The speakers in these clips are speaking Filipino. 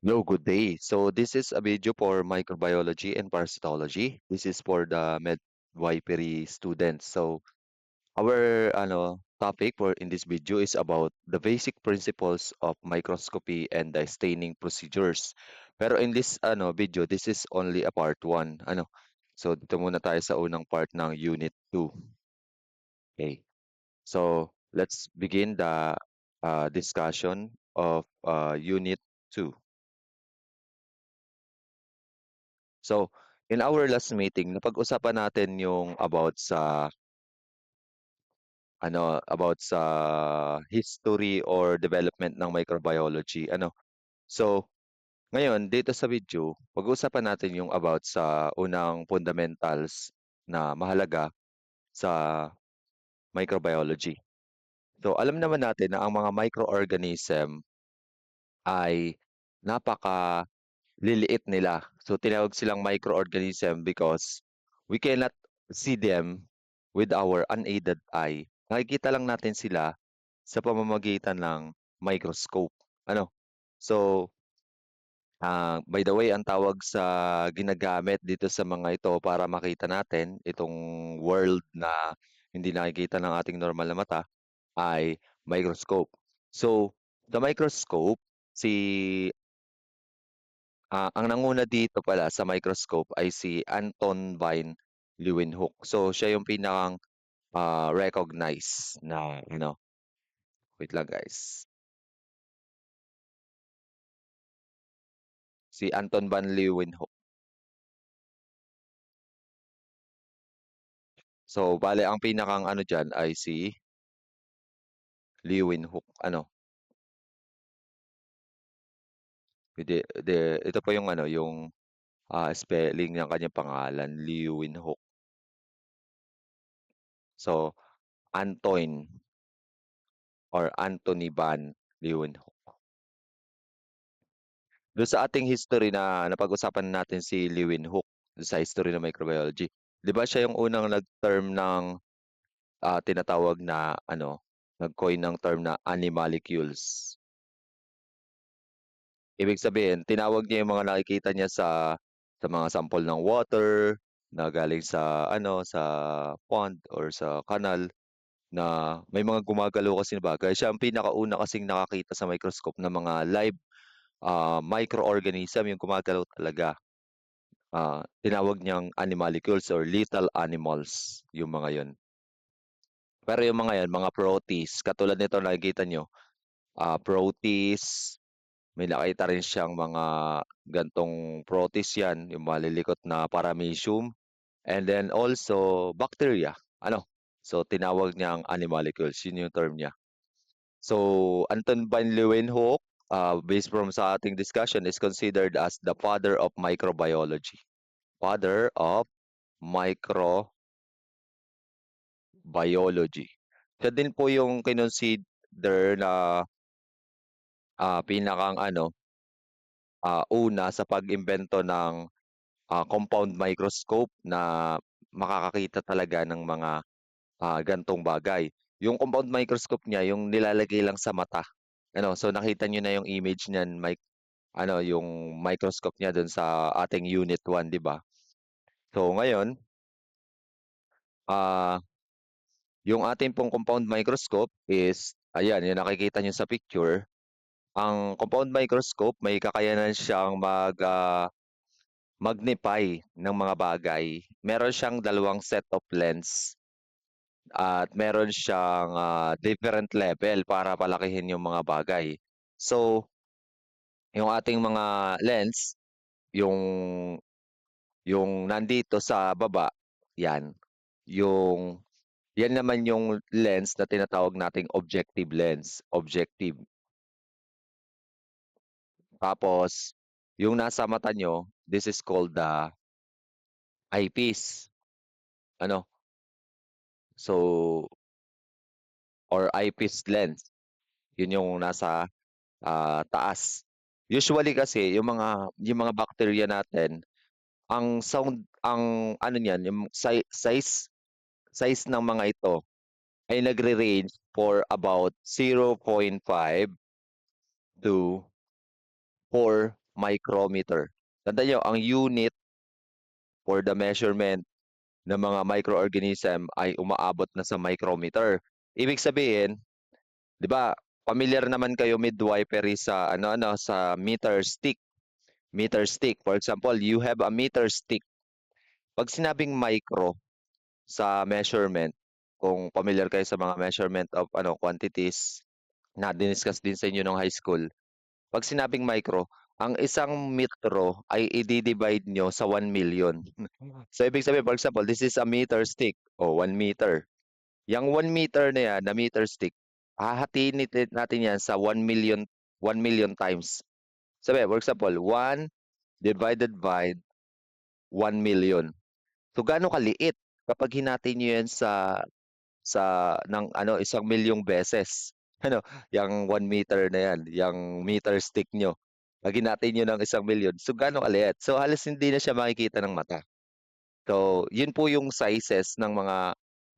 Hello, good day. So this is a video for microbiology and parasitology. This is for the midwifery students. So our topic for in this video is about the basic principles of microscopy and the staining procedures. Pero in this video, this is only a part 1. So dito muna tayo sa unang part ng Unit 2. Okay. So let's begin the discussion of Unit 2. So, in our last meeting, napag-usapan natin yung about sa history or development ng microbiology. So, ngayon dito sa video, pag-uusapan natin yung about sa unang fundamentals na mahalaga sa microbiology. So, alam naman natin na ang mga microorganism ay napaka liliit nila. So tinawag silang microorganism because we cannot see them with our unaided eye. Nakikita lang natin sila sa pamamagitan ng microscope. Ano? So, by the way, ang tawag sa ginagamit dito sa mga ito para makita natin itong world na hindi nakikita ng ating normal na mata ay microscope. So, the microscope, si ang nanguna dito pala sa microscope ay si Anton van Leeuwenhoek. So, siya yung pinakang recognized na, wait lang guys. Si Anton van Leeuwenhoek. So, bale, ang pinakang ano dyan ay si Leeuwenhoek. Ito pa yung spelling ng kanyang pangalan, Leeuwenhoek. So, Anton or Anthony van Leeuwenhoek. Doon sa ating history na napag-usapan natin si Leeuwenhoek sa history ng microbiology. 'Di ba siya yung unang nag-term ng tinatawag na nag-coin ng term na animalcules. Ibig sabihin, tinawag niya yung mga nakikita niya sa mga sample ng water na galing sa pond or sa kanal na may mga gumagalaw kasi na bagay. Siya ang pinakauna kasing nakakita sa microscope ng mga live microorganism yung gumagalaw talaga. Tinawag niyang animalcules or lethal animals, yung mga yon. Pero yung mga yan, mga protists, katulad nito nakikita nyo, protists, may nakita rin siyang mga gantong protists yan, yung malilikot na paramecium, and then also bacteria. So tinawag niyang animalcules, yun yung term niya. So Anton van Leeuwenhoek, based from sa ating discussion, is considered as the father of microbiology. Father of microbiology. Siya din po yung kinonsider na pinakang una sa pag-imbento ng compound microscope na makakakita talaga ng mga gantong bagay. Yung compound microscope niya, yung nilalagay lang sa mata. So nakita niyo na yung image niyan, yung microscope niya dun sa ating unit 1, 'di ba? So ngayon, ah yung ating pong compound microscope is, ayan, yung nakikita nyo sa picture. Ang compound microscope, may kakayanan siyang magnify ng mga bagay. Meron siyang dalawang set of lens at meron siyang different level para palakihin yung mga bagay. So, yung ating mga lens, yung nandito sa baba, yan. Yung Yan naman yung lens na tinatawag nating objective lens, objective. Tapos, yung nasa mata nyo, this is called the eyepiece. Ano? So, or eyepiece lens. Yun yung nasa taas. Usually kasi, yung mga bacteria natin, ang sound, ang ano niyan, yung size ng mga ito ay nagre-range for about 0.5 to 4 micrometer. Tandaan niyo, ang unit for the measurement ng mga microorganism ay umaabot na sa micrometer. Ibig sabihin, 'di ba, familiar naman kayo midwifery sa ano-ano sa meter stick. Meter stick. For example, you have a meter stick. Pag sinabing micro sa measurement, kung familiar kayo sa mga measurement of quantities na diniscuss din sa inyo nung high school. Pag sinabing micro, ang isang metro ay i-divide nyo sa 1 million. So, ibig sabihin, for example, this is a meter stick o 1 meter. Yung 1 meter na yan, na meter stick, hahatiin natin yan sa 1 million, 1 million times. Sabi, for example, 1 divided by 1 million. So, gaano kaliit kapag hinati nyo yan sa ng 1 milyong beses. Ano, yung 1 meter na yan, yung meter stick nyo. Pag hinati nyo ng 1 milyon, so gaano kaliit? So, halos hindi na siya makikita ng mata. So, yun po yung sizes ng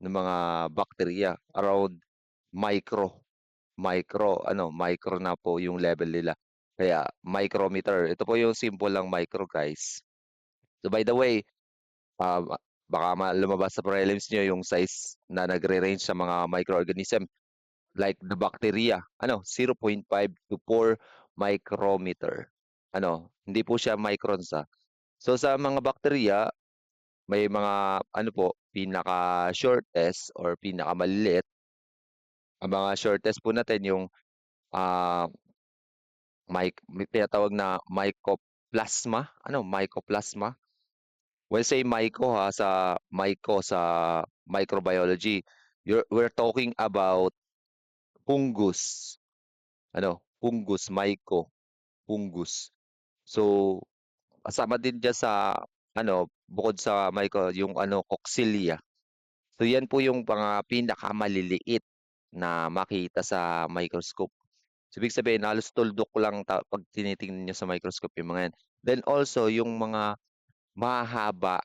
mga bacteria around micro. Micro na po yung level nila. Kaya micrometer. Ito po yung simple lang micro, guys. So by the way, baka lumabas sa prelims nyo yung size na nagre-range sa mga microorganism like the bacteria. 0.5 to 4 micrometer. Hindi po siya microns. So sa mga bacteria, may mga pinaka-shortest or pinakamaliliit. Ang mga shortest po natin yung ah may tinatawag na mycoplasma. Mycoplasma. When say myco sa microbiology, we're talking about fungus. Fungus. So, kasama din diyan sa bukod sa myco, yung coxilia. So, yan po yung mga pinakamaliliit na makita sa microscope. So, ibig sabihin, halos tuldok lang pag tinitingnan niyo sa microscope yung mga yan. Then also, yung mga mahahaba,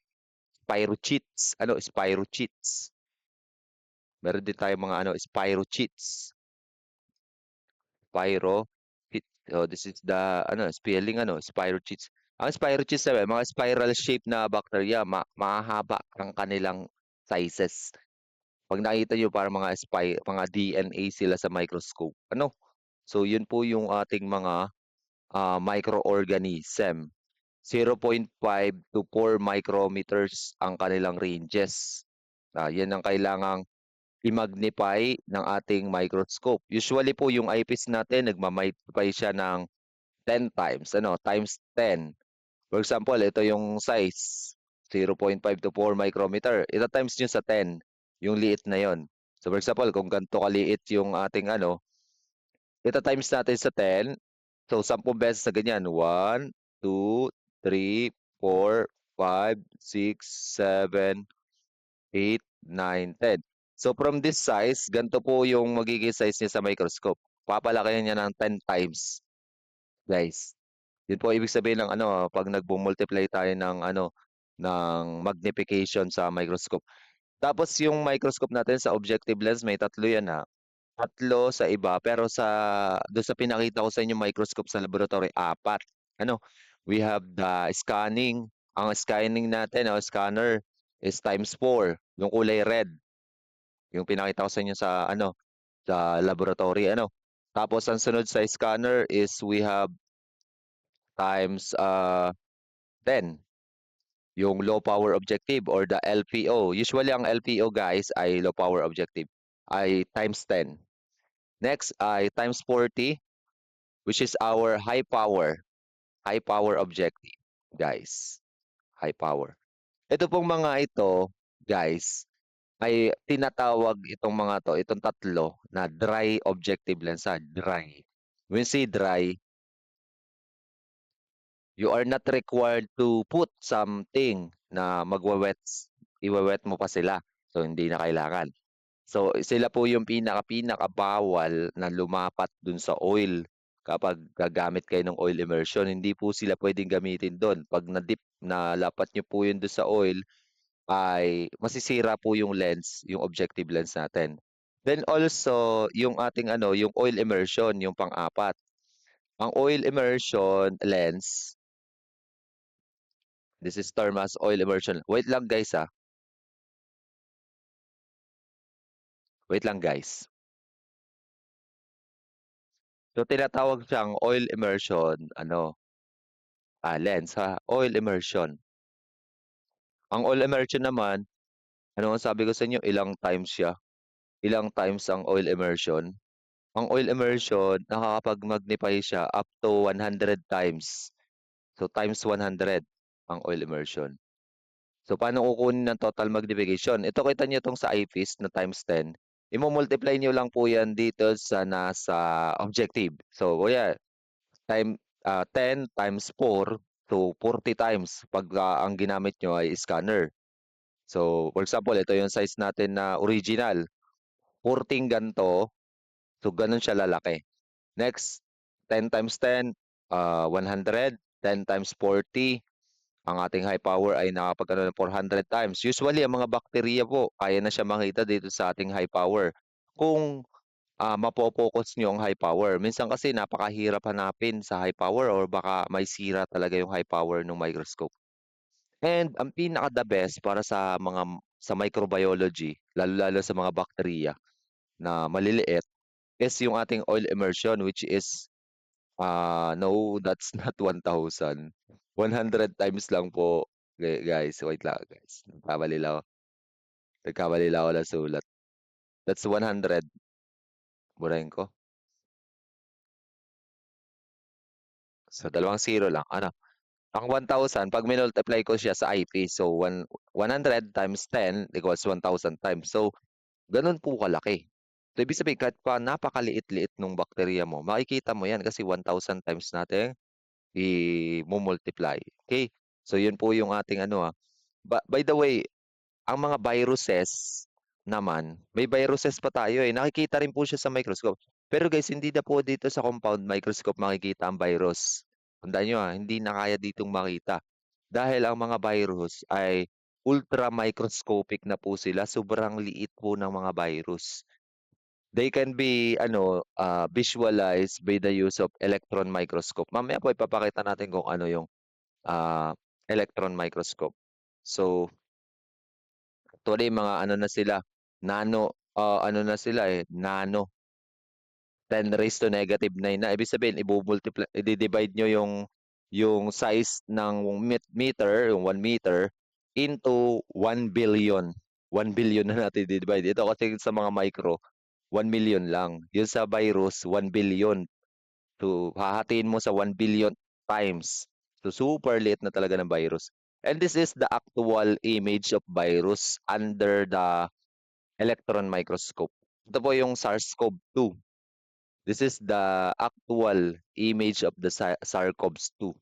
spirochetes. Spirochetes. Meron din tayong mga spirochetes. Spiro. So, this is the spelling spirochetes. Ang spirochetes mga spiral shape na bacteria, mahahaba ang kanilang sizes. Pag nakita niyo parang mga DNA sila sa microscope. So, yun po yung ating mga microorganism. 0.5 to 4 micrometers ang kanilang ranges. Yan ang kailangang i-magnify ng ating microscope. Usually po yung eyepiece natin, nagma-magnify siya ng 10 times. Times 10. For example, ito yung size. 0.5 to 4 micrometer. Ito times nyo sa 10. Yung liit na yon. So for example, kung ganito kaliit yung ating ito times natin sa 10. So 10 beses sa ganyan. 1, 2, 3, 4, 5, 6, 7, 8, 9, 10. So from this size, ganito po yung magiging size niya sa microscope. Papalakihan niya ng 10 times, guys. Yun po ibig sabihin ng pag nagbo-multiply tayo ng magnification sa microscope. Tapos yung microscope natin sa objective lens, may tatlo yan ha. Tatlo sa iba, pero doon sa pinakita ko sa inyo microscope sa laboratory, apat. We have the scanning. Ang scanning natin, scanner is times 4, yung kulay red. Yung pinakita ko sa inyo sa laboratory. Tapos ang sunod sa scanner is we have times 10, yung low power objective or the LPO. Usually ang LPO, guys, ay low power objective, ay times 10. Next ay times 40, which is our high power objective, guys. High power. Ito pong mga ito, guys, ay tinatawag itong tatlo na dry objective lens. Dry. When say dry, you are not required to put something na iwewet mo pa sila. So, hindi na kailangan. So, sila po yung pinaka-bawal na lumapat dun sa oil kapag gagamit kayo ng oil immersion. Hindi po sila pwedeng gamitin doon. Pag nalapat nyo po yun doon sa oil, ay masisira po yung lens, yung objective lens natin. Then also, yung ating yung oil immersion, yung pang-apat. Ang oil immersion lens, this is termed as oil immersion. Wait lang guys ah. Wait lang guys. So tinatawag siyang oil immersion lens ha, oil immersion. Ang oil immersion naman, ano ang sabi ko sa inyo, ilang times siya? Ilang times ang oil immersion? Ang oil immersion, nakakapag-magnify siya up to 100 times. So times 100 ang oil immersion. So paano kukunin ng total magnification? Ito kita niyo itong sa eyepiece na times 10. Imo-multiply niyo lang po yan dito sa nasa objective. So kuya, 10 times 4 to 40 times pag ang ginamit nyo ay scanner. So for example, ito yung size natin na original. 14 ganto, so ganun siya lalaki. Next, 10 times 10, 100. 10 times 40, ang ating high power ay nakapag ng 400 times. Usually, ang mga bakterya po, kaya na siya makita dito sa ating high power. Kung mapo-focus nyo ang high power. Minsan kasi napakahirap hanapin sa high power or baka may sira talaga yung high power ng microscope. And ang pinaka the best para sa microbiology, lalo-lalo sa mga bakterya na maliliit, is yung ating oil immersion, which is no, that's not 1,000. 100 times lang po. Guys, wait lang guys. Nagkamali lang ako ng sulat. That's 100. Burahin ko. So, dalawang zero lang. Ang 1,000, pag minultiply ko siya sa IP, so 100 times 10 equals 1,000 times. So, ganun po kalaki. So, ibig sabihin, kahit pa napakaliit-liit ng bakterya mo, makikita mo yan kasi 1,000 times natin i-multiply. Okay? So, yun po yung ating By the way, ang mga viruses naman, may viruses pa tayo eh. Nakikita rin po siya sa microscope. Pero guys, hindi na po dito sa compound microscope makikita ang virus. Tandaan nyo hindi na kaya ditong makita. Dahil ang mga virus ay ultra microscopic na po sila. Sobrang liit po ng mga virus. They can be visualized by the use of electron microscope. Mamaya po ipapakita natin kung ano yung ah, electron microscope. So, actually, mga ano na sila, ano na sila nano, 10 raised to negative 9 na. Ibig sabihin, i-divide nyo yung size ng meter, yung 1 meter, into 1 billion. 1 billion na natin i-divide. Ito kasi sa mga micro, 1 million lang. Yun sa virus, 1 billion. So, hahatiin mo sa 1 billion times. So, super liit na talaga ng virus. And this is the actual image of virus under the electron microscope. Ito po yung SARS-CoV-2. This is the actual image of the SARS-CoV-2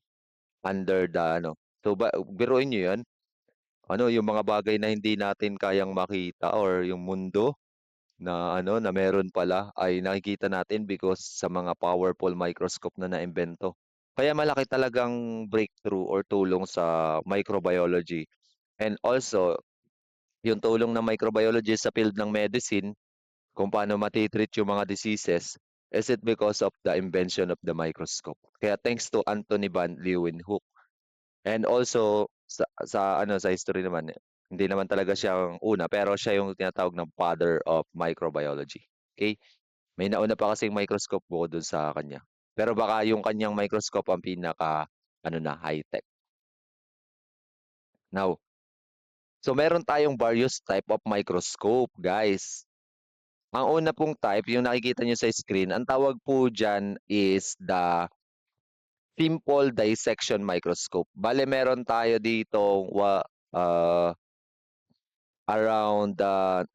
under the So, biruin nyo yun. Yung mga bagay na hindi natin kayang makita or yung mundo na meron pala ay nakikita natin because sa mga powerful microscope na naimbento. Kaya malaki talagang breakthrough or tulong sa microbiology. And also, yung tulong ng microbiology sa field ng medicine, kung paano matitreat yung mga diseases, is it because of the invention of the microscope. Kaya thanks to Anthony van Leeuwenhoek. And also, sa history naman, hindi naman talaga siyang una, pero siya yung tinatawag ng father of microbiology. Okay? May nauna pa kasing microscope bukod dun sa kanya. Pero baka yung kanyang microscope ang pinaka, high-tech. Now, so meron tayong various type of microscope, guys. Ang una pong type, yung nakikita nyo sa screen, ang tawag po dyan is the simple dissection microscope. Bale, meron tayo dito uh, around 9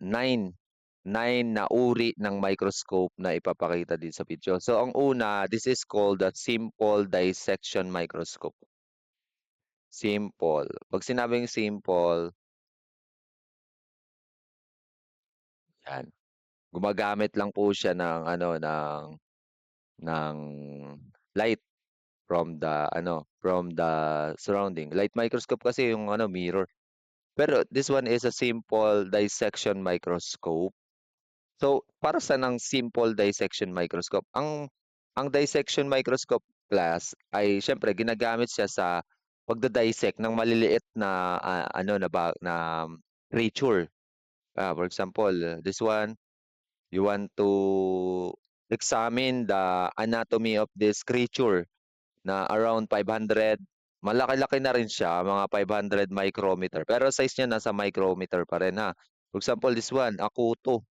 na uri ng microscope na ipapakita din sa video. So, ang una, this is called the simple dissection microscope. Simple. Pag sinabing simple, yan. Gumagamit lang po siya ng light from the surrounding. Light microscope kasi yung mirror. Pero this one is a simple dissection microscope. So, para sa ng simple dissection microscope, ang ang dissection microscope class ay siyempre ginagamit siya sa pagda-dissect ng maliliit na, ano na creature. For example, this one, you want to examine the anatomy of this creature na around 500, malaki-laki na rin siya, mga 500 micrometer. Pero size niya nasa micrometer pa rin ha. For example, this one, a kuto.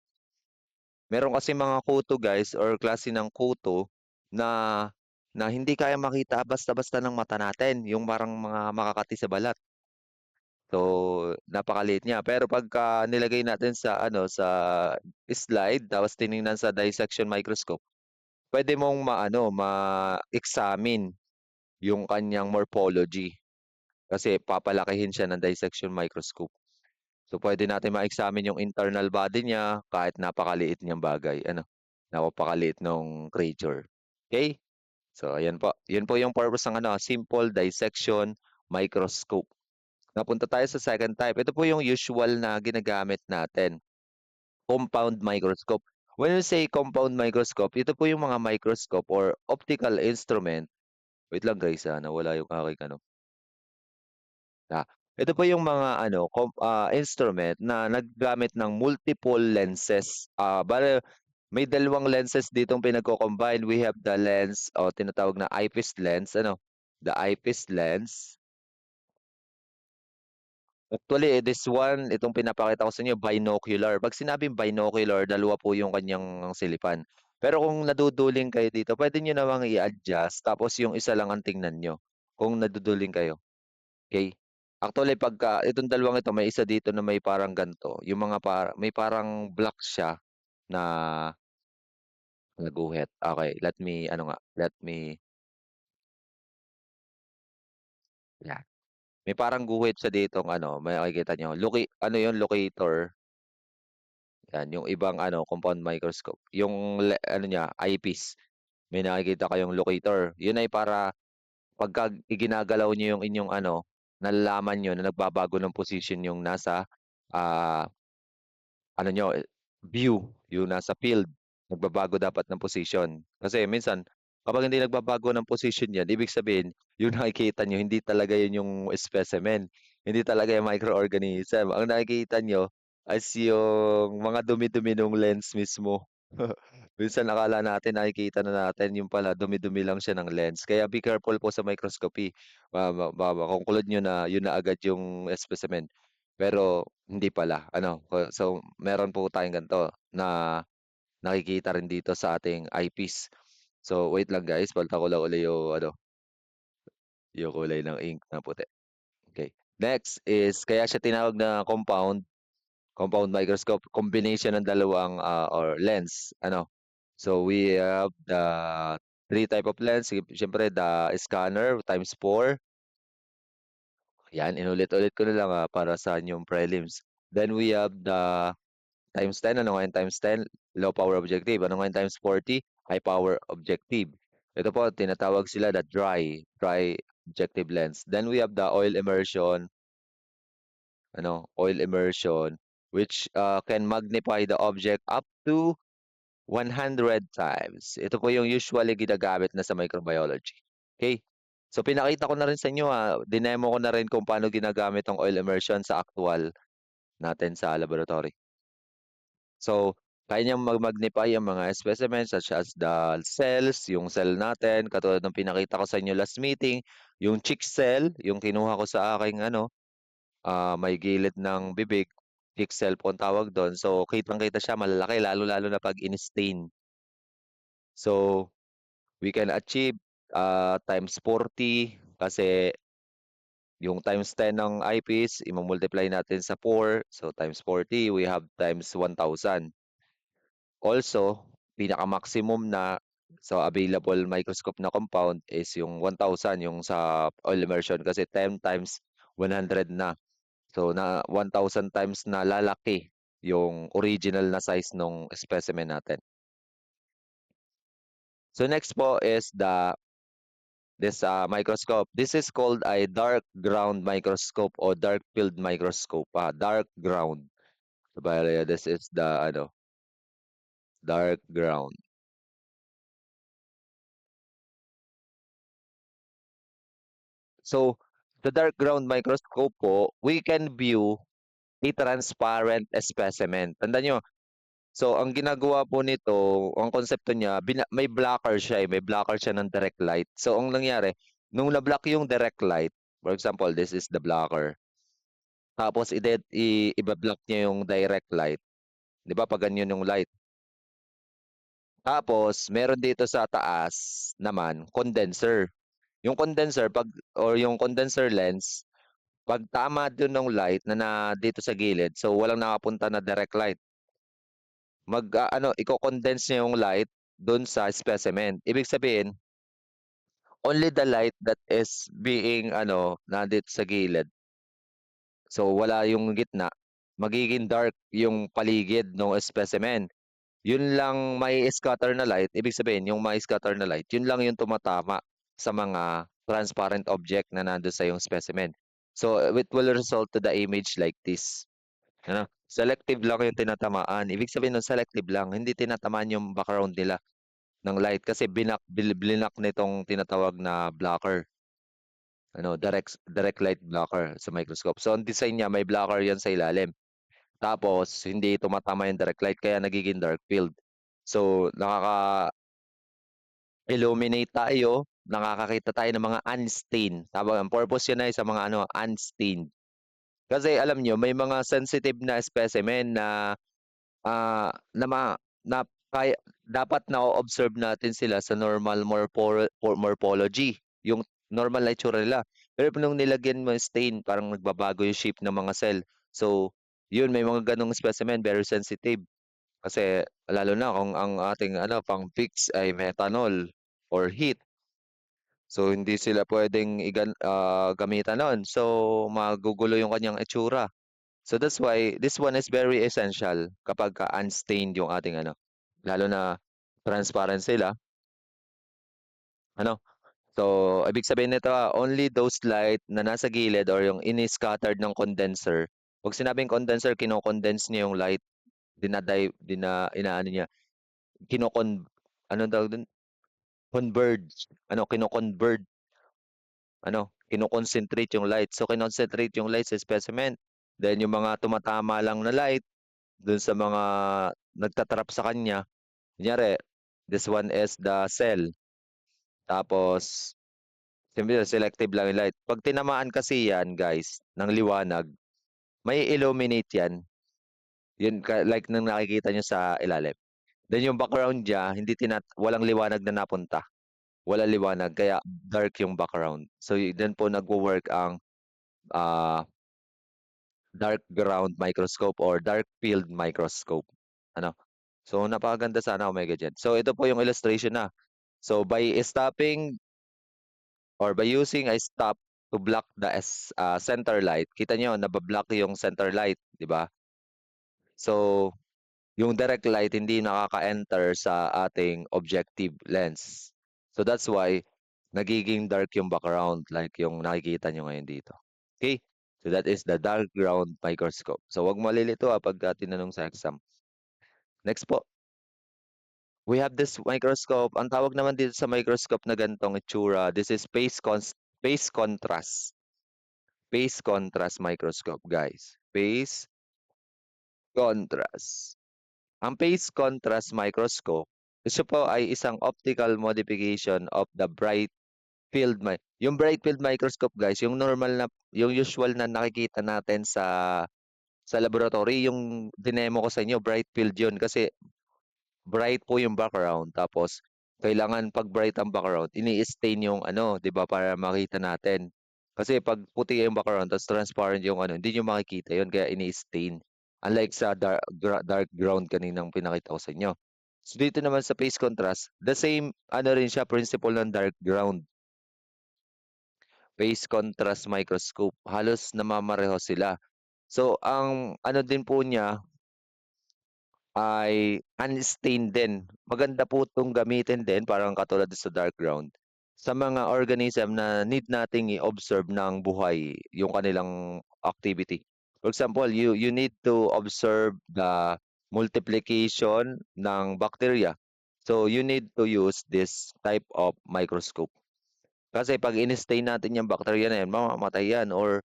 Meron kasi mga kuto guys or klase ng kuto na na hindi kaya makita basta-basta ng mata natin, yung parang mga makakati sa balat. So, napakaliit niya. Pero pagka nilagay natin sa ano, sa slide tapos tiningnan sa dissection microscope, pwede mong maano, ma-examine yung kanyang morphology kasi papalakihin siya ng dissection microscope. So, pwede natin ma-examine yung internal body niya kahit napakaliit niyang bagay, ano, napakaliit nung creature. Okay? So, ayan po. Yun po yung purpose ng ano, simple dissection microscope. Napunta tayo sa second type. Ito po yung usual na ginagamit natin, compound microscope. When you say compound microscope, ito po yung mga microscope or optical instrument. Wait lang guys, nawala yung aking ano. Ito po yung mga ano, instrument na naggamit ng multiple lenses. Bale, may dalawang lenses ditong pinagko-combine. We have the lens o tinatawag na eyepiece lens, ano, the eyepiece lens. Actually, this one, itong pinapakita ko sa inyo, binocular. Pag sinabing binocular, dalawa po yung kanyang silipan. Pero kung naduduling kayo dito, pwede nyo namang i-adjust, tapos yung isa lang ang tingnan nyo kung naduduling kayo. Okay? Actually, pagka itong dalawang ito, may isa dito na may parang ganto. Yung mga may parang block siya na naguhit. Okay, let me, ano nga, let me, yeah. May parang guhit siya dito, ano, may makikita nyo. Ano yun, locator. Yan, yung ibang ano, compound microscope. Yung ano niya, eyepiece. May nakikita kayong locator. Yun ay para pagka iginagalaw niyo yung inyong ano, nalalaman niyo na nagbabago ng position yung nasa ah, ano niyo, view, yung nasa field. Nagbabago dapat ng position. Kasi minsan, kapag hindi nagbabago ng position yan, ibig sabihin, yung nakikita niyo, hindi talaga yun yung specimen. Hindi talaga yung microorganism. Ang nakikita niyo as yung mga dumi-dumi ng lens mismo. Minsan akala natin nakikita na natin yung pala dumi-dumi lang siya ng lens. Kaya be careful po sa microscopy. Makukulod nyo na yun na agad yung specimen. Pero hindi pala. Ano, so meron po tayong ganito na nakikita rin dito sa ating eyepiece. So wait lang guys, palitan ko lang uli yung ano, yung kulay ng ink na puti. Okay. Next is kaya siya tinawag na compound microscope, combination ng dalawang or lens, ano. So we have the three type of lens. Siyempre the scanner times 4. Yan, inulit-ulit ko na lang para sa inyong prelims. Then we have the times 10. Ano nga yung times 10? Low power objective. Ano nga yung times 40? High power objective. Ito po, tinatawag sila the dry objective lens. Then we have the oil immersion, which can magnify the object up to 100 times. Ito po yung usually ginagamit na sa microbiology. Okay? So pinakita ko na rin sa inyo, dinemo ko na rin kung paano ginagamit ang oil immersion sa actual natin sa laboratory. So, kaya niyang mag-magnify ang mga specimens such as the cells, yung cell natin, katulad ng pinakita ko sa inyo last meeting, yung chick cell, yung kinuha ko sa aking ano, may gilid ng bibig, chick cell po ang tawag doon. So, kitang-kita siya malalaki, lalo-lalo na pag in-stain. So, we can achieve times 40 kasi yung times 10 ng eyepiece, i-multiply natin sa 4. So, times 40, we have times 1,000. Also, pinaka-maximum na sa available microscope na compound is yung 1,000, yung sa oil immersion kasi 10 times 100 na. So, na 1,000 times na lalaki yung original na size ng specimen natin. So, next po is this microscope. This is called a dark ground microscope or dark field microscope. Dark ground. So, this is the ano, dark ground. So, the dark ground microscope po, we can view a transparent specimen. Tandaan nyo, so ang ginagawa po nito, ang konsepto niya, may blocker siya may blocker siya ng direct light. So, ang nangyari, nung na-block yung direct light, for example, this is the blocker, tapos i-block niya yung direct light. Di ba, pag ganyan yung light. Tapos, meron dito sa taas naman, condenser. Yung condenser, yung condenser lens, pag tama dun ng light na dito sa gilid, so walang nakapunta na direct light, iko-condense niya yung light dun sa specimen. Ibig sabihin, only the light that is being nandito sa gilid. So wala yung gitna, magiging dark yung paligid ng specimen. Yun lang may scatter na light, ibig sabihin yung may scatter na light, yun lang yung tumatama sa mga transparent object na nandun sa yung specimen. So it will result to the image like this. Selective lang yung tinatamaan. Ibig sabihin ng selective lang, hindi tinatamaan yung background nila ng light kasi blinak nitong tinatawag na blocker. Direct light blocker sa microscope. So ang design niya may blocker 'yan sa ilalim. Tapos hindi tumatama yung direct light kaya nagiging dark field. So nakaka-illuminate tayo, nakakakita tayo ng mga unstained. Tama, ang purpose yun ay sa mga unstained. Kasi alam nyo, may mga sensitive na specimen na na na kaya dapat na-o-observe natin sila sa normal morphology, yung normal na itsura nila. Pero nung nilagyan mo yung stain, parang nagbabago yung shape ng mga cell. So, yun, may mga ganong specimen, very sensitive. Kasi lalo na kung ang ating pang fix ay methanol or heat. So, hindi sila pwedeng gamitan nun. So, magugulo yung kanyang itsura. So that's why this one is very essential kapag unstained yung ating lalo na transparent sila, ano. So, ibig sabihin nito, only those light na nasa gilid or yung ini-scattered ng condenser. Pag sinabing condenser, kino-condense niya yung light, inaano niya, kinokon, ano daw dun? Converge, kino-convert, kino-concentrate yung light. So, kinoconcentrate yung light sa specimen. Then, yung mga tumatama lang na light, dun sa mga nagtatrap sa kanya. Kunyari, this one is the cell. Tapos, siyempre, selective lang yung light. Pag tinamaan kasi yan, guys, ng liwanag, may illuminate yan. Yun, like nang nakikita nyo sa ilalim. Then yung background niya, walang liwanag na napunta. Wala liwanag, kaya dark yung background. So, then po nagwo-work ang ah, dark ground microscope or dark field microscope. Ano? So, napakaganda sana Omega dyan. So, ito po yung illustration na. So, by stopping or by using a stop to block the center light, kita nyo, nabablock yung center light, di ba? So, yung direct light hindi nakaka-enter sa ating objective lens. So, that's why nagiging dark yung background like yung nakikita nyo ngayon dito. Okay? So, that is the dark ground microscope. So, wag malilito pag tinanong sa exam. Next po. We have this microscope. Ang tawag naman dito sa microscope na gantong itsura, this is phase contrast. Phase contrast microscope, guys. Phase contrast. Ang phase contrast microscope, ito po ay isang optical modification of the bright field. Yung bright field microscope, guys, yung yung usual na nakikita natin sa laboratory, yung dinemo ko sa inyo, bright field yun. Kasi bright po yung background tapos kailangan pag bright ang background ini-stain yung 'di ba para makita natin. Kasi pag puti yung background tapos transparent yung hindi niyo makikita yun kaya ini-stain. Unlike sa dark ground kaninang pinakita ko sa inyo. So dito naman sa phase contrast, the same rin siya principle ng dark ground. Phase contrast microscope, halos namamareho sila. So ang din po niya ay unstained din. Maganda po 'tong gamitin din parang katulad sa dark ground, sa mga organism na need nating i-observe ng buhay yung kanilang activity. For example, you need to observe the multiplication ng bacteria. So you need to use this type of microscope. Kasi 'pag in-stain natin yung bacteria na yan, mamamatay yan, or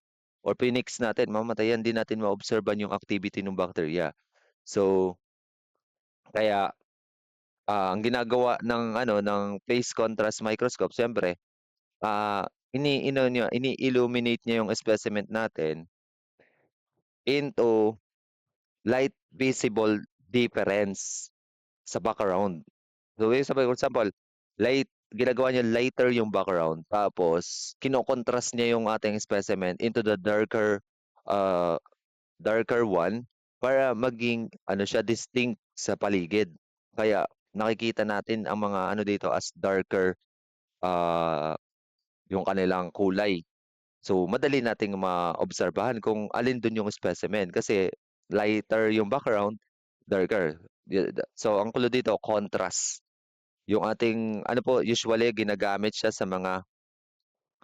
pinix natin, mamamatay yan, 'di natin maobserban yung activity ng bacteria. So, kaya, ang ginagawa ng ano, ng phase contrast microscope siyempre, ini-illuminate niya yung specimen natin into light visible difference sa background. So, yung sabi for example, ginagawa niya lighter yung background, tapos kino-contrast niya yung ating specimen into the uh, darker one para maging ano siya, distinct sa paligid. Kaya nakikita natin ang mga ano dito as darker, ah, yung kanilang kulay. So, madali nating maobserbahan kung alin dun yung specimen kasi lighter yung background, darker. So, ang clue dito, contrast. Yung ating ano po, usually ginagamit siya sa mga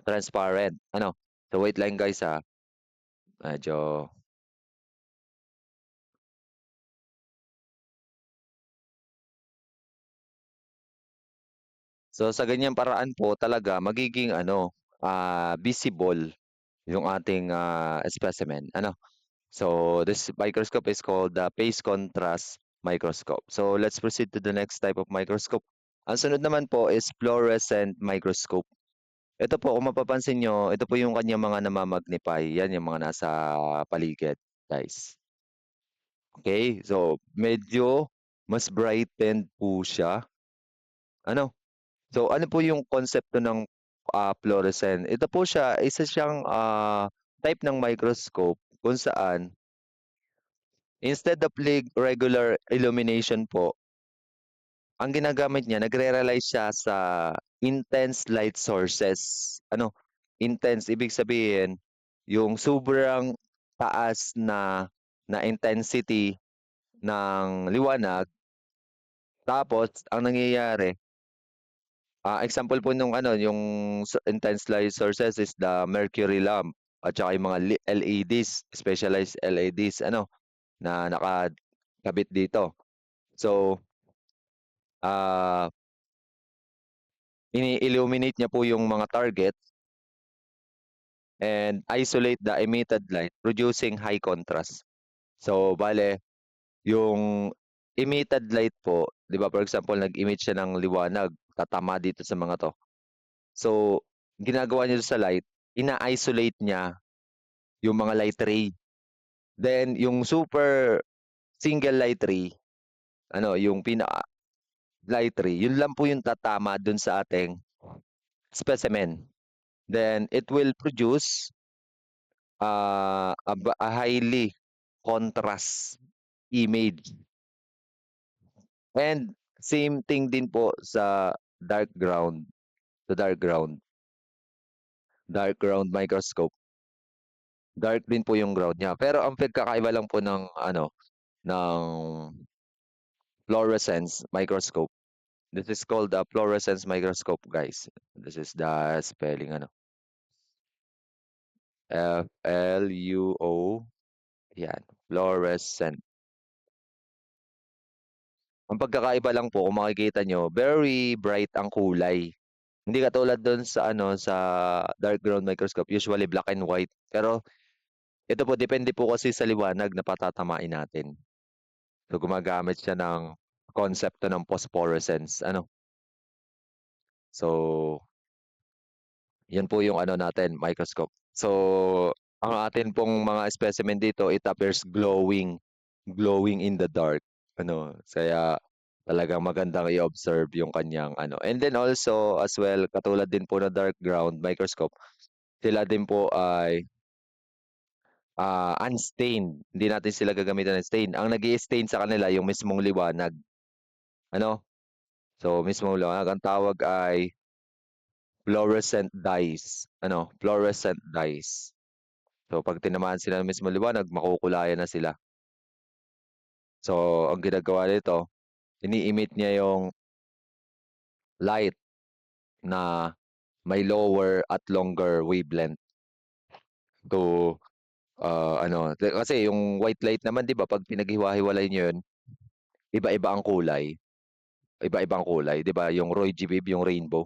transparent. Ano? So, wait lang guys ha. Medyo. So, sa ganyang paraan po talaga magiging ano, visible yung ating specimen. Ano? So, this microscope is called the phase contrast microscope. So, let's proceed to the next type of microscope. Ang sunod naman po is fluorescent microscope. Ito po, kung mapapansin nyo, ito po yung kanyang mga namamagnify. Yan yung mga nasa paligid, guys. Okay, so medyo mas brightened po siya. Ano? So, ano po yung konsepto ng fluorescent? Ito po siya, isa siyang type ng microscope kung saan instead of regular illumination po, ang ginagamit niya, nagre-rely siya sa intense light sources. Ano? Intense, ibig sabihin, yung sobrang taas na intensity ng liwanag. Tapos, ang nangyayari, example po nung ano, yung intense light sources is the mercury lamp at saka yung mga LEDs, specialized LEDs, ano, na nakakabit dito. So, ah ini-illuminate niya po yung mga target and isolate the emitted light producing high contrast. So, bale, yung emitted light po, 'di ba, for example, nag-emit siya ng liwanag, tatama dito sa mga 'to. So, ginagawa niya sa light, ina-isolate niya yung mga light ray. Then, yung super single light ray, ano, yung pinaka light ray, yun lang po yung tatama dun sa ating specimen. Then, it will produce a highly contrast image. And same thing din po sa dark ground, sa dark ground microscope. Dark din po yung ground niya. Pero ang pagkakaiba lang po ng ano, ng fluorescence microscope. This is called the fluorescence microscope, guys. This is the spelling ano. FLUO. Yan, fluorescent. Ang pagkakaiba lang po kung makikita nyo, very bright ang kulay. Hindi katulad doon sa ano sa dark ground microscope, usually black and white. Pero ito po depende po kasi sa liwanag na patatamain natin. So gumagamit siya ng konsepto ng phosphorescence, ano. So, 'yan po yung ano natin, microscope. So, ang atin pong mga specimen dito, it appears glowing, glowing in the dark. Ano, kaya talagang magandang i-observe yung kanyang ano. And then also, as well, katulad din po ng dark ground microscope, sila din po ay unstained. Hindi natin sila gagamitan ng stain. Ang nag-i-stain sa kanila yung mismong liwanag. Ano? So, mismong liwanag. Ang tawag ay fluorescent dyes. Ano? Fluorescent dyes. So, pag tinamaan sila ng mismong liwanag, makukulayan na sila. So, ang ginagawa nito, ini-emit niya yung light na may lower at longer wavelength to ano, kasi yung white light naman 'di ba pag pinaghiwa-hiwalay niyo yun, iba-iba ang kulay. Iba-ibang kulay, 'di ba? Yung Roy G. Biv, yung rainbow.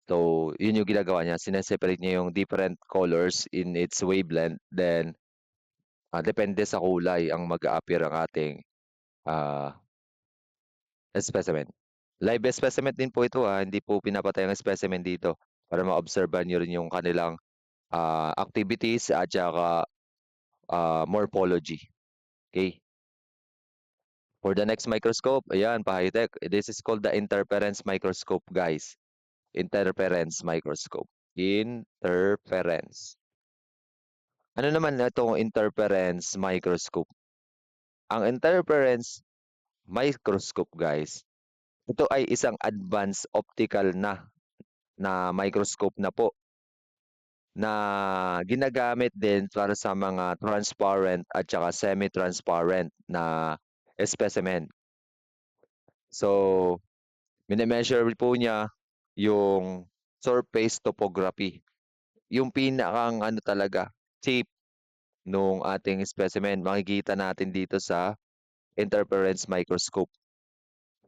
So, yun yung ginagawa niya, sine-separate niya yung different colors in its wavelength, then, depende sa kulay ang mag-a-appear ang ating, ah, specimen. Live specimen din po ito, hindi po pinapatay ang specimen dito para maobserbahan niyo rin yung kanilang, activities at saka, morphology, okey. For the next microscope, ayan pa-high-tech, this is called the interference microscope, guys. Interference microscope. Interference. Ano naman itong interference microscope? Ang interference microscope, guys, ito ay isang advanced optical na microscope na po na ginagamit din para sa mga transparent at saka semi-transparent na specimen. So, mine-measure po niya yung surface topography, yung pinakang ano talaga, shape nung ating specimen. Makikita natin dito sa interference microscope.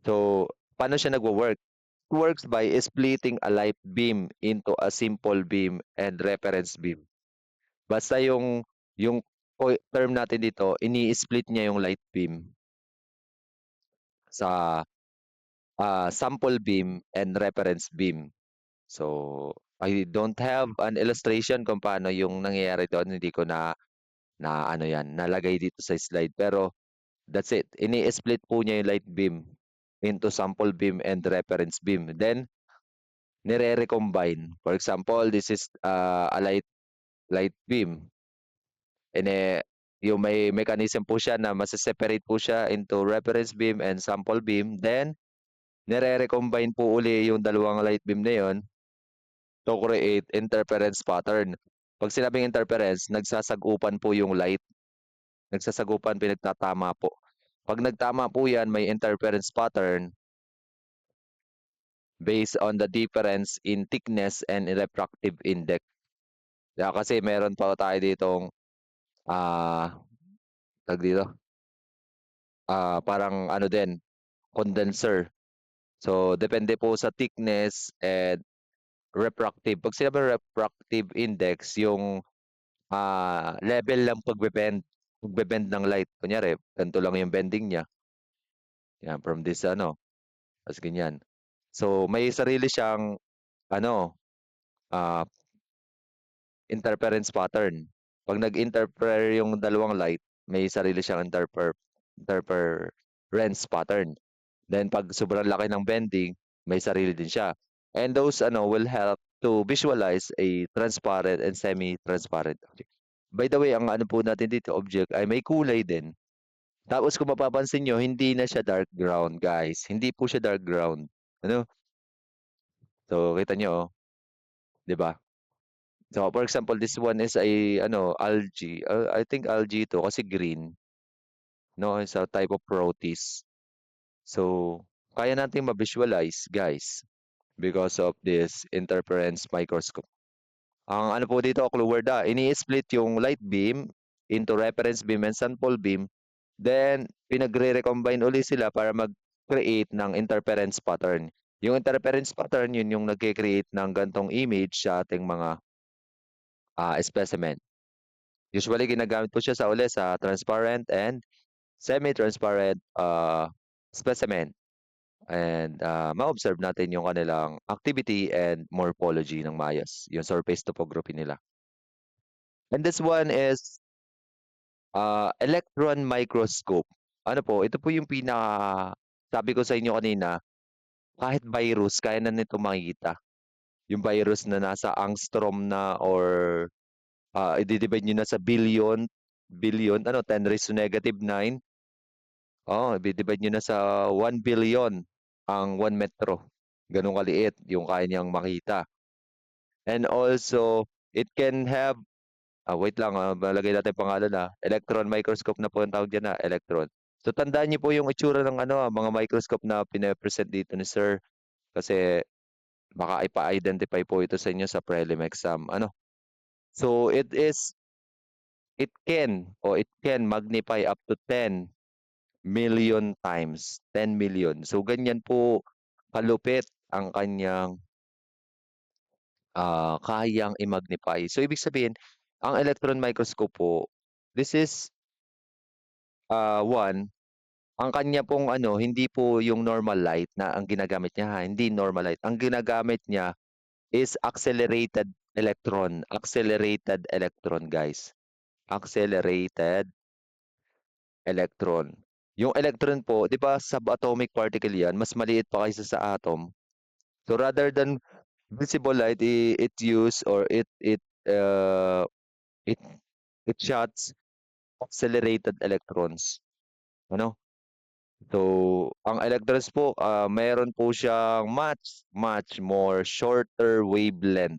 So, paano siya nagwo-work? It works by splitting a light beam into a simple beam and reference beam. Basta yung term natin dito, ini-split niya yung light beam sa sample beam and reference beam. So, I don't have an illustration kung paano yung nangyayari doon. Hindi ko na ano yan, nalagay dito sa slide. Pero that's it. Ini-split po niya yung light beam into sample beam and reference beam. Then, nire-recombine. For example, this is a light beam. And yung may mechanism po siya na mase-separate po siya into reference beam and sample beam. Then, nire-recombine po uli yung dalawang light beam na yon to create interference pattern. Pag sinabing interference, nagsasagupan po yung light. Nagsasagupan, pinagtatama po. Pag nagtama po yan, may interference pattern based on the difference in thickness and refractive index. Kaya kasi meron pa tayo ditong tawag dito, parang ano din, condenser. So, depende po sa thickness and refractive. Pag sinabi refractive index, yung level ng pagbe-bend ng light. Kunyari, ganito lang yung bending niya. Yan, from this ano, tas ganyan. So, may sarili siyang ano, ah, interference pattern. Pag nag-interfere yung dalawang light, may sarili siyang interference pattern. Then pag sobrang laki ng bending, may sarili din siya. And those ano will help to visualize a transparent and semi-transparent object. By the way, ang ano po natin dito, object, ay may kulay din. Tapos kung mapapansin nyo, hindi na siya dark ground, guys. Hindi po siya dark ground. Ano? So, kita nyo, 'di ba? So, for example, this one is a ano, algae. I think algae to kasi green, no? It's a type of proteus. So, kaya nating ma-visualize, guys, because of this interference microscope. Ang ano po dito, clue word, ini-split yung light beam into reference beam and sample beam. Then, pinagre-recombine uli sila para mag-create ng interference pattern. Yung interference pattern, yun yung nagke-create ng gantong image sa ating mga specimen. Usually, ginagamit po siya sa transparent and semi-transparent specimen. And ma-observe natin yung kanilang activity and morphology ng mayas, yung surface topography nila. And this one is electron microscope. Ano po, ito po yung sabi ko sa inyo kanina, kahit virus, kaya na nito makita. Yung virus na nasa angstrom na or i-divide nyo na sa billion, ano, 10 raised to negative 9. Oh, i-divide nyo na sa 1 billion ang 1 metro. Ganun kaliit yung kaya niyang makita. And also, it can have, wait lang, malagay natin pangalan electron microscope na po ang tawag dyan electron. So, tandaan niyo po yung itsura ng ano, mga microscope na pinapresent dito ni Sir kasi baka ipa-identify po ito sa inyo sa prelim exam. Ano? So, it can magnify up to 10 million times. 10 million. So, ganyan po kalupit ang kanyang kayang i-magnify. So, ibig sabihin, ang electron microscope po, this is, one, ang kanya pong ano, hindi po yung normal light na ang ginagamit niya ha, hindi normal light. Ang ginagamit niya is accelerated electron guys. Accelerated electron. Yung electron po, 'di ba subatomic particle 'yan, mas maliit pa kaysa sa atom. So rather than visible light, it use or it it shots accelerated electrons. Ano? So, ang electrons po, meron po siyang much more shorter wavelength.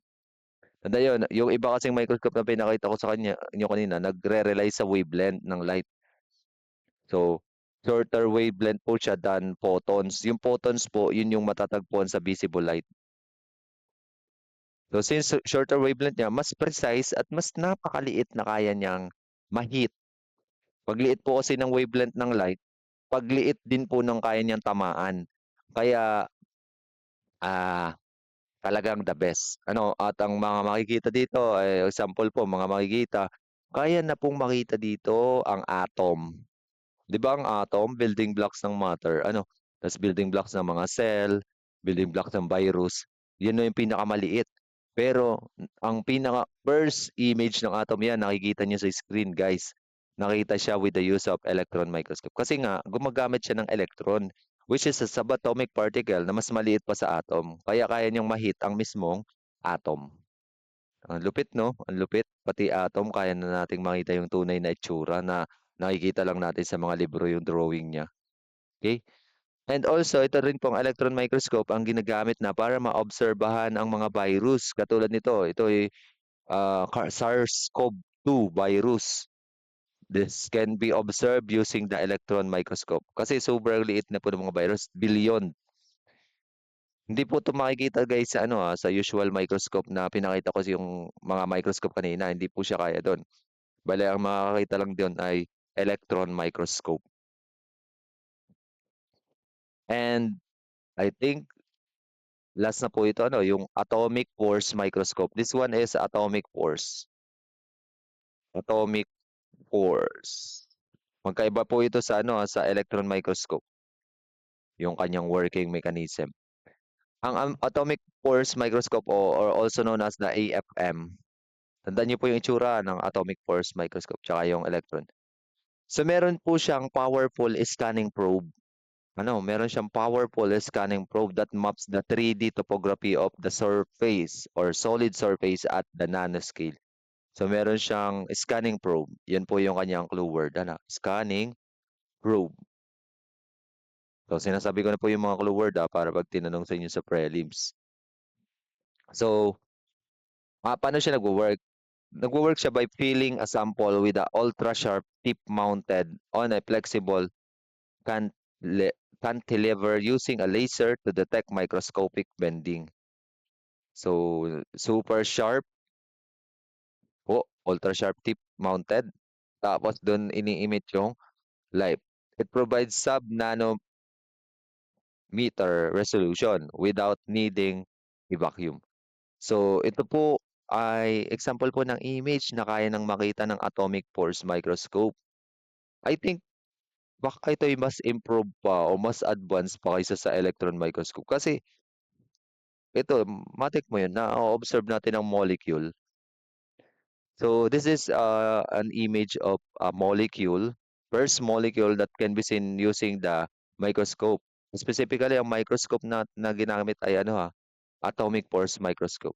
Tanda yun, yung iba kasing microscope na pinakita ko sa inyo kanina, nagre-rely sa wavelength ng light. So, shorter wavelength po siya than photons. Yung photons po, yun yung matatagpuan sa visible light. So, since shorter wavelength niya, mas precise at mas napakaliit na kaya niyang ma-hit. Pagliit po kasi ng wavelength ng light, pagliit din po ng kaya niyang tamaan. Kaya, ah, talagang the best. Ano, at ang mga makikita dito, example po, mga makikita, kaya na pong makita dito ang atom. 'Di ba ang atom, building blocks ng matter, ano, tas building blocks ng mga cell, building blocks ng virus, 'yun na yung pinakamaliit. Pero ang pinaka first image ng atom 'yan nakikita niyo sa screen guys. Nakita siya with the use of electron microscope. Kasi nga gumagamit siya ng electron, which is a subatomic particle na mas maliit pa sa atom. Kaya kaya niyang ma-hit ang mismong atom. Ang lupit 'no, ang lupit. Pati atom kaya na nating makita yung tunay na itsura na nakikita lang natin sa mga libro yung drawing niya, okey? And also ito rin pong electron microscope ang ginagamit na para maobserbahan ang mga virus katulad nito, ito ay, SARS-CoV-2 virus. This can be observed using the electron microscope. Kasi sobrang liit na po ng mga virus, bilyon. Hindi po 'to makikita guys sa ano, sa usual microscope na pinakita ko yung mga microscope kanina, hindi po siya kaya dun. Bale ang makakakita lang dun ay electron microscope. And I think last na po ito ano, yung atomic force microscope. This one is atomic force. Atomic force. Magkaiba po ito sa ano, sa electron microscope, yung kanyang working mechanism. Ang atomic force microscope or also known as the AFM. Tandaan niyo po yung itsura ng atomic force microscope tsaka yung electron. So meron po siyang powerful scanning probe. Ano, meron siyang powerful scanning probe that maps the 3D topography of the surface or solid surface at the nanoscale. So meron siyang scanning probe. Yan po yung kanyang clue word. Ano? Scanning probe. So sinasabi ko na po yung mga clue word para pag tinanong sa inyo sa prelims. So, paano siya nagwo-work? Nagwo-work siya by filling a sample with a ultra-sharp tip mounted on a flexible cantle cantilever using a laser to detect microscopic bending. So, super sharp po, ultra sharp tip mounted. Tapos dun ini-emit yung light. It provides sub-nanometer resolution without needing a vacuum. So, ito po ay example po ng image na kaya nang makita ng atomic force microscope. I think baka ito ay mas improve pa o mas advanced pa kaysa sa electron microscope. Kasi ito, matik mo yun, na-observe natin ang molecule. So this is an image of a molecule, first molecule that can be seen using the microscope. Specifically, ang microscope na ginamit ay ano atomic force microscope.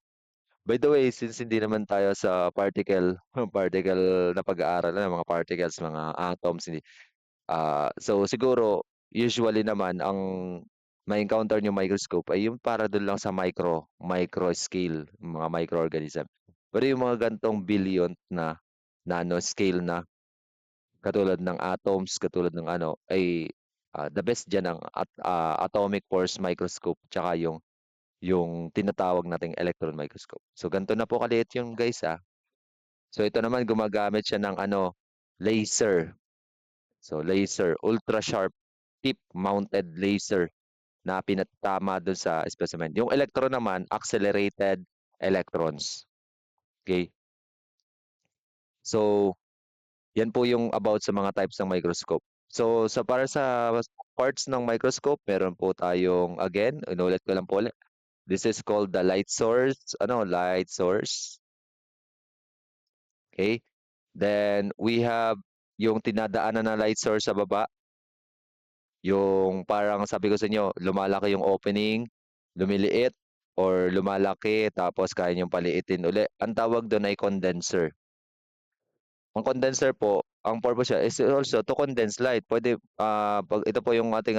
By the way, since hindi naman tayo sa particle, particle na pag-aaral, mga particles, mga atoms, hindi. So siguro, usually naman, ang ma-encounter yung microscope ay yung para doon lang sa micro scale, mga microorganism. Pero yung mga gantong billion na nanoscale na, katulad ng atoms, katulad ng ano, ay the best dyan ang atomic force microscope, tsaka yung tinatawag nating electron microscope. So ganito na po kaliit yung guys So ito naman gumagamit siya ng ano, laser. So laser, ultra sharp tip mounted laser na pinatama dun sa specimen. Yung electron naman, accelerated electrons. Okay? So, yan po yung about sa mga types ng microscope. So, para sa parts ng microscope, meron po tayong, again, inulit ko lang po ulit. This is called the light source. Light source. Okay? Then, we have yung tinadaanan na light source sa baba. Yung parang sabi ko sa inyo, lumalaki yung opening, lumiliit, or lumalaki, tapos kaya niyong paliitin uli. Ang tawag doon ay condenser. Ang condenser po, ang purpose niya is also to condense light. Pwede, pag ito po yung ating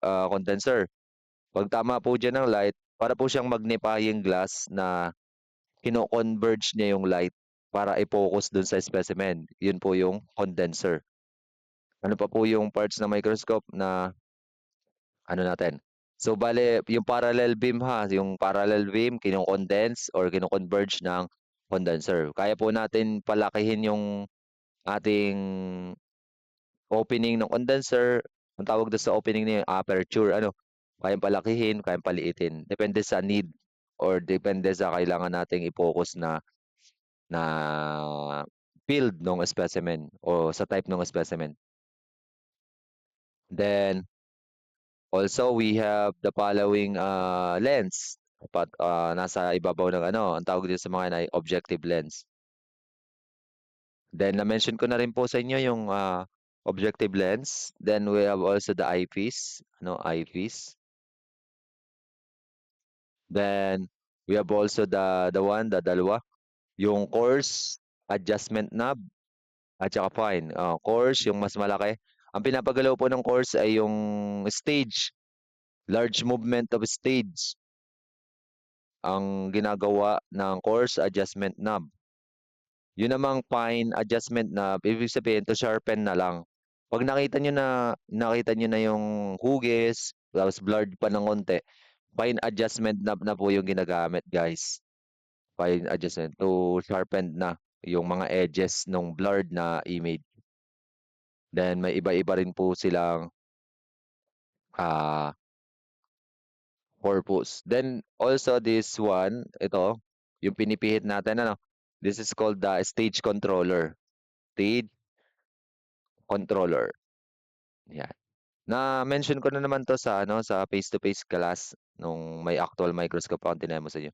condenser. Pag tama po dyan ng light, para po siyang magnifying glass na kino-converge niya yung light para i-focus dun sa specimen. Yun po yung condenser. Ano pa po yung parts ng microscope na natin? So, bale, yung parallel beam yung parallel beam, kino-condense or kino-converge ng condenser. Kaya po natin palakihin yung ating opening ng condenser. Ang tawag doon sa opening niya, aperture, kayang palakihin, kayang paliitin. Depende sa need or depende sa kailangan nating i-focus na field ng specimen o sa type ng specimen. Then, also, we have the following lens. Nasa ibabaw ng ang tawag dito sa mga yan ay objective lens. Then, na-mention ko na rin po sa inyo yung objective lens. Then, we have also the eyepiece. Eyepiece. Then, we have also the dalawa. Yung coarse adjustment knob at saka fine. Coarse, yung mas malaki. Ang pinapagalaw po ng coarse ay yung stage. Large movement of stage ang ginagawa ng coarse adjustment knob. Yun namang fine adjustment knob, ibig sabihin to sharpen na lang. Pag nakita nyo na yung hugis, tapos blurred pa ng konti, fine adjustment knob na po yung ginagamit, guys. Fine adjustment to sharpen na yung mga edges ng blurred na image. Then may iba-iba rin po silang ah purpose. Then also this one, ito, yung pinipihit natin, this is called the stage controller. Stage controller. Yan. Na-mention ko na naman to sa face-to-face class nung may actual microscope ako tinemo sa inyo.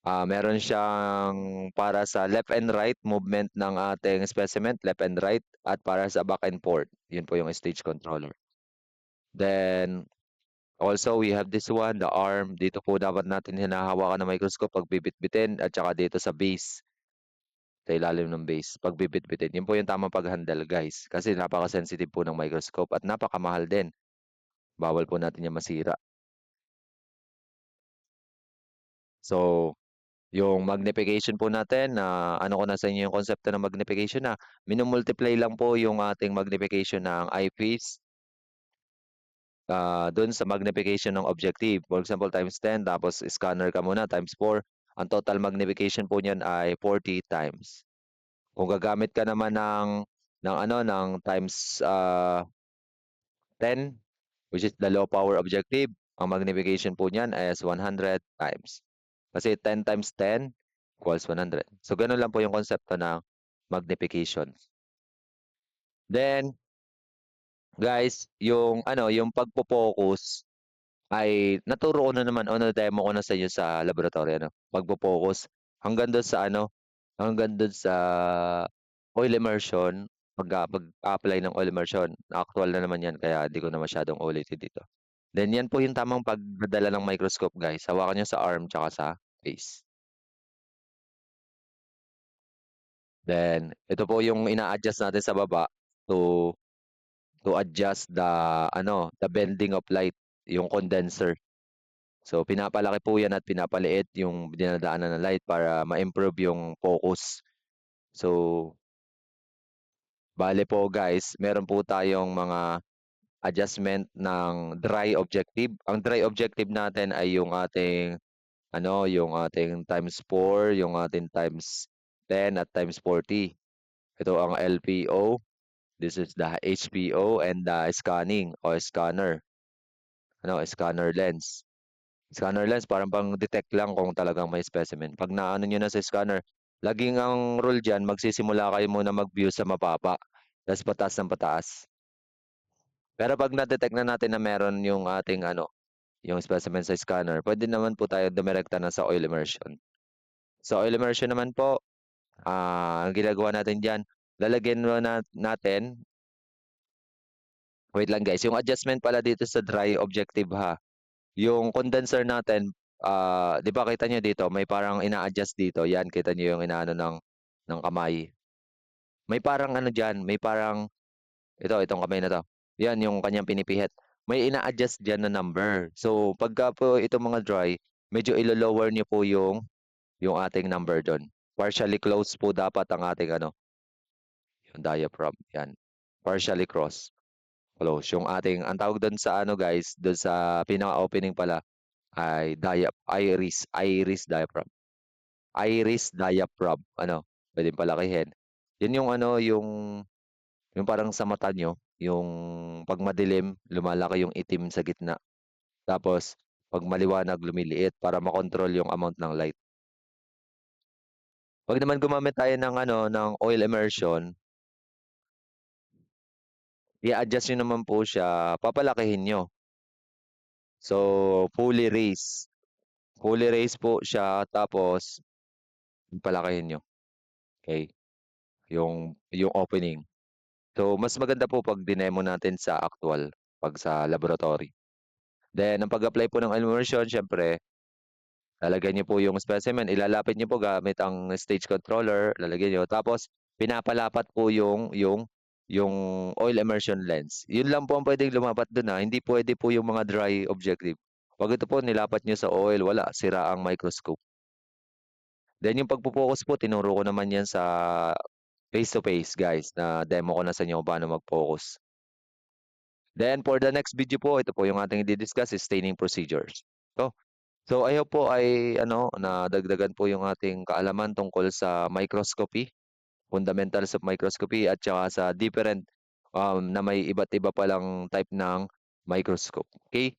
Meron siyang para sa left and right movement ng ating specimen, left and right, at para sa back and forth. Yun po yung stage controller. Then, also, we have this one, the arm. Dito po dapat natin hinahawakan ng microscope pag bibit-bitin at saka dito sa base, sa ilalim ng base, pag bibit-bitin. Yun po yung tamang pag-handle, guys. Kasi napaka-sensitive po ng microscope at napakamahal din. Bawal po natin yung masira. So, yung magnification po natin, ano ko na sa inyo yung konsepto ng magnification na minumultiply lang po yung ating magnification ng eyepiece doon sa magnification ng objective. For example, times 10, tapos scanner ka muna, times 4. Ang total magnification po niyan ay 40 times. Kung gagamit ka naman ng times 10, which is the low power objective, ang magnification po niyan is 100 times. Kasi 10 times 10 equals 100. So, ganun lang po yung konsepto ng magnification. Then, guys, yung pagpo-focus ay naturo ko na naman o na-demo ko na sa inyo sa laboratory, pagpo-focus hanggang doon sa hanggang doon sa oil immersion, pag-apply ng oil immersion. Actual na naman yan kaya di ko na masyadong ulitin dito. Then yan po yung tamang pagdadala ng microscope, guys. Hawakan nyo sa arm tsaka sa face. Then, ito po yung ina-adjust natin sa baba to adjust the bending of light, yung condenser. So, pinapalaki po yan at pinapaliit yung dinadaanan ng light para ma-improve yung focus. So, bale po, guys, meron po tayong mga adjustment ng dry objective. Ang dry objective natin ay yung ating times 4, yung ating times 10 at times 40. Ito ang LPO. This is the HPO and the scanning or scanner. Scanner lens. Scanner lens parang pang-detect lang kung talagang may specimen. 'Pag naano niyo na sa scanner, laging ang rule diyan magsisimula kayo muna mag-view sa mababa, ta's pataas ng pataas. Pero 'pag na-detect na natin na meron yung ating ano, yung specimen sa scanner, puwede naman po tayo dumirekta na sa oil immersion. Sa oil immersion naman po, ang ginagawa natin diyan, lalagyan muna natin wait lang guys, yung adjustment pala dito sa dry objective ha, yung condenser natin, 'di ba kita niyo dito may parang ina-adjust dito, 'yan kita niyo yung inaano ng kamay. May parang ano diyan, may parang itong kamay na 'to, 'yan yung kanyang pinipihit. May ina-adjust diyan na number. So, pagka po itong mga dry, medyo ilo-lower niyo po yung ating number dun. Partially closed po dapat ang ating ano, yung diaphragm, 'yan. Partially close. Yung ating ang tawag dun sa ano guys, dun sa pinaka-opening pala ay iris diaphragm. Iris diaphragm, ano, puwedeng palakihin. Yun yung ano, yung parang sa mata niyo, yung 'pag madilim lumalaki yung itim sa gitna, tapos 'pag maliwanag lumiliit para makontrol yung amount ng light. 'Pag naman gumamit tayo ng ano, ng oil immersion, i-a-adjust niyo naman po siya, papalakihin niyo. So, fully raise po siya tapos palakihin niyo, okey, yung opening. So, mas maganda po 'pag dinemo natin sa actual, 'pag sa laboratory. Then ang pag-apply po ng immersion siyempre, lalagyan niyo po yung specimen, ilalapit niyo po gamit ang stage controller, lalagyan niyo tapos pinapalapat po yung oil immersion lens. Yun lang po ang puwedeng lumapat dun, hindi puwede po yung mga dry objective. 'Pag ito po nilapat niyo sa oil, wala, sira ang microscope. Then yung pagpo-focus po tinuro ko naman yan sa face to face guys, na demo ko na sa inyo kung paano mag-focus. Then for the next video po, ito po yung ating i-di-discuss is staining procedures. So so I hope po ay ano, nadagdagan po yung ating kaalaman tungkol sa microscopy, fundamentals of microscopy at saka sa different, na may iba't iba palang type ng microscope, okay.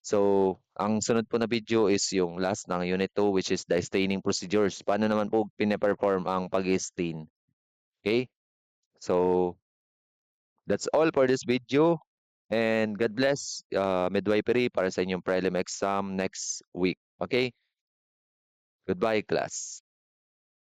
So, ang sunod po na video is yung last ng Unit 2 which is the staining procedures. Paano naman po pine-perform ang pag-i-stain, okay. So, that's all for this video. And God bless, midwifery para sa inyong prelim exam next week. Okay? Goodbye, class.